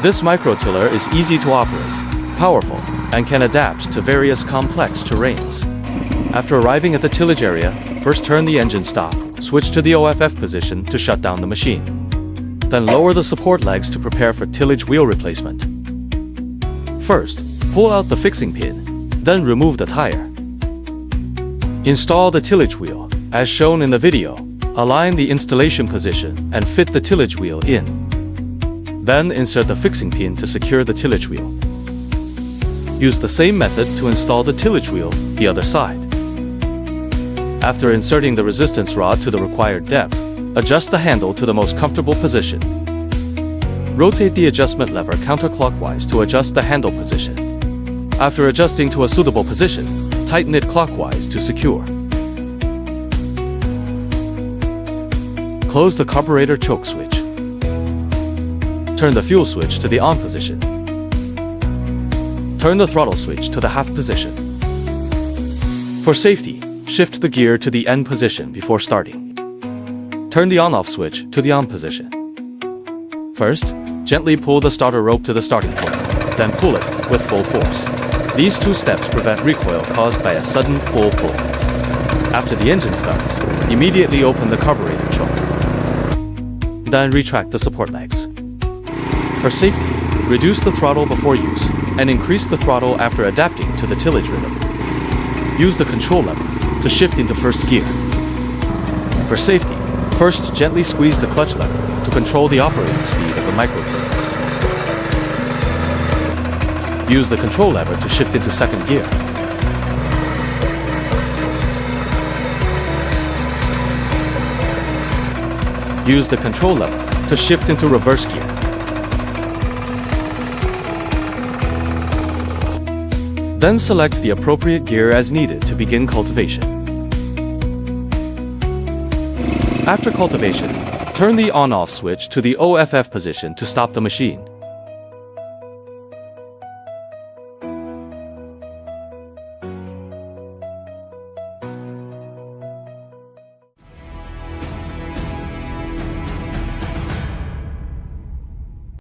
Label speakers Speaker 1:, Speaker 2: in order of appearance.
Speaker 1: This microtiller is easy to operate, powerful, and can adapt to various complex terrains. After arriving at the tillage area, first turn the engine stop, switch to the OFF position to shut down the machine. Then lower the support legs to prepare for tillage wheel replacement. First, pull out the fixing pin, then remove the tire. Install the tillage wheel, as shown in the video. Align the installation position and fit the tillage wheel in. Then insert the fixing pin to secure the tillage wheel. Use the same method to install the tillage wheel the other side. After inserting the resistance rod to the required depth, adjust the handle to the most comfortable position. Rotate the adjustment lever counterclockwise to adjust the handle position. After adjusting to a suitable position, tighten it clockwise to secure. Close the carburetor choke switch. Turn the fuel switch to the on position. Turn the throttle switch to the half position. For safety, shift the gear to the N position before starting. Turn the on-off switch to the on position. First, gently pull the starter rope to the starting point, then pull it with full force. These two steps prevent recoil caused by a sudden full pull. After the engine starts, immediately open the carburetor choke. Then retract the support legs. For safety, reduce the throttle before use and increase the throttle after adapting to the tillage rhythm. Use the control lever to shift into first gear. For safety, first gently squeeze the clutch lever to control the operating speed of the microtiller. Use the control lever to shift into second gear. Use the control lever to shift into reverse gear. Then select the appropriate gear as needed to begin cultivation. After cultivation, turn the on-off switch to the OFF position to stop the machine.